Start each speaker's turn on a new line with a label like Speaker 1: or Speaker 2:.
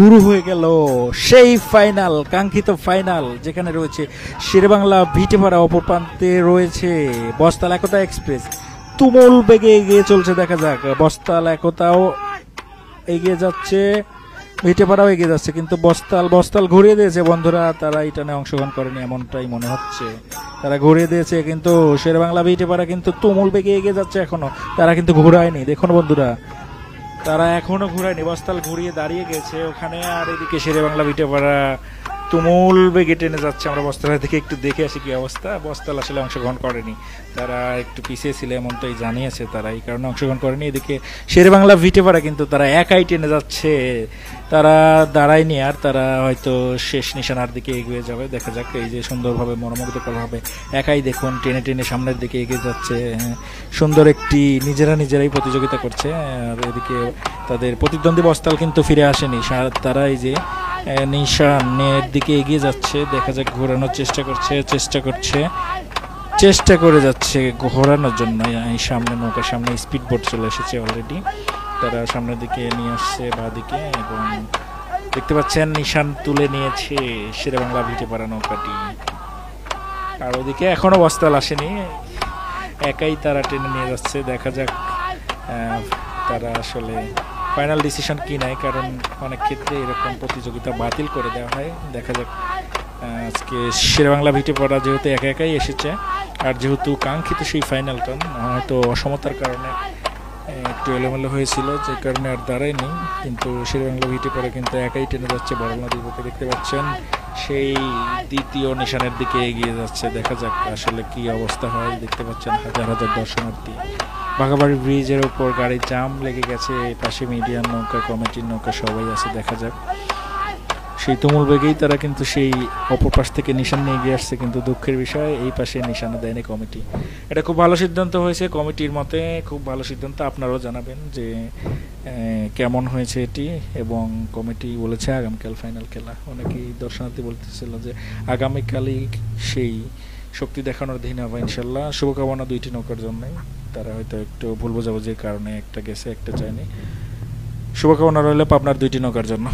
Speaker 1: শুরু হয়ে গেল সেই ফাইনাল, কাঙ্ক্ষিত ফাইনাল, যেখানে রয়েছে শেরেবাংলা ভিটেপাড়া, অপর প্রান্তে রয়েছে বস্তাল একতা এক্সপ্রেস। তুমুল বেগে এগিয়ে চলছে, দেখা যাক। বস্তাল একতাও এগিয়ে যাচ্ছে, ভিটেপাড়াও এগিয়ে যাচ্ছে, কিন্তু বস্তাল ঘুরিয়ে দিয়েছে বন্ধুরা। তারা ইটানে অংশগ্রহণ করেনি এমনটাই মনে হচ্ছে, তারা ঘুরিয়ে দিয়েছে। কিন্তু শেরেবাংলা ভিটেপাড়া কিন্তু তুমুল বেগে এগিয়ে যাচ্ছে এখনো, তারা কিন্তু ঘুরায়নি। দেখুন বন্ধুরা, তারা এখনো ঘুরায়নি, বস্তাল ঘুরিয়ে দাঁড়িয়ে গেছে ওখানে। আর এদিকে শেরেবাংলা ভিটেপাড়া তুমুল বেগে টেনে যাচ্ছে। আমরা বস্তালের দিকে একটু দেখে আসি কি অবস্থা। বস্তাল আসলে অংশগ্রহণ করেনি, তারা একটু পিছিয়ে ছিল এমনটাই জানিয়েছে, তারা এই কারণে অংশগ্রহণ করেনি। এদিকে শেরেবাংলা ভিটেপাড়া কিন্তু তারা একাই টেনে যাচ্ছে, তারা দাঁড়ায়নি। আর তারা হয়তো শেষ নিশানার দিকে এগিয়ে যাবে, দেখা যাক। এই যে সুন্দরভাবে মনোমুগ্ধকরভাবে একাই দেখুন টেনে টেনে সামনের দিকে এগিয়ে যাচ্ছে। সুন্দর একটি নিজেরাই প্রতিযোগিতা করছে। আর এদিকে তাদের প্রতিদ্বন্দ্বী বস্তাল কিন্তু ফিরে আসেনি, তারা এই যে নিশানের দিকে এগিয়ে যাচ্ছে। দেখা যাক, ঘোরানোর চেষ্টা করে যাচ্ছে ঘোরানোর জন্য। এই সামনে নৌকার সামনে স্পিড বোট চলে এসেছে অলরেডি, তারা সামনের দিকে নিয়ে আসছে বাঁদিকে, এবং দেখতে পাচ্ছেন নিশান তুলে নিয়েছে শেরেবাংলা ভিটেপাড়া নৌকাটি। আর ওদিকে এখনো বস্তাল আসেনি, একাই তারা টেনে নিয়ে যাচ্ছে। দেখা যাক তারা আসলে ফাইনাল ডিসিশন কি নেয়, কারণ অনেক ক্ষেত্রে এরকম প্রতিযোগিতা বাতিল করে দেওয়া হয়। দেখা যাক আজকে শেরেবাংলা ভিটেপাড়া যেহেতু একাই এসেছে, আর যেহেতু কাঙ্ক্ষিত সেই ফাইনালটা হয়তো অসমতার কারণে একটু এলোমেলো হয়েছিল, যে কারণে আর দাঁড়ায়নি। কিন্তু শেরেবাংলা ভিটেপাড়া কিন্তু একাই টেনে যাচ্ছে বড় নদীর বুকে। দেখতে পাচ্ছেন সেই দ্বিতীয় নিশানের দিকে এগিয়ে যাচ্ছে। দেখা যাক আসলে কি অবস্থা হয়। দেখতে পাচ্ছেন হাজার হাজার দর্শনার্থী, বাঘাবাড়ি ব্রিজের উপর গাড়ির জাম লেগে গেছে, পাশে মিডিয়ার নৌকা, কমিটির নৌকা সবাই আছে। দেখা যাক, সেই তুমুল বেগেই তারা কিন্তু সেই অপর পাশ থেকে নিশান নিয়ে এগিয়ে আসছে, কিন্তু দুঃখের বিষয় এই পাশে নিশানা দেয়নি কমিটি। এটা খুব ভালো সিদ্ধান্ত হয়েছে কমিটির মতে, খুব ভালো সিদ্ধান্ত। আপনারাও জানাবেন যে কেমন হয়েছে এটি। এবং কমিটি বলেছে আগামীকাল ফাইনাল খেলা। অনেকেই দর্শনার্থী বলতেছিল যে আগামীকালই সেই শক্তি দেখানোর দিন হবে ইনশাল্লাহ। শুভকামনা দুইটি নৌকার জন্যই। তারা হয়তো একটু ভুল বোঝাবুঝির কারণে একটা গেছে, একটা যায়নি। শুভকামনা রইল পাবনার দুইটি নৌকার জন্য।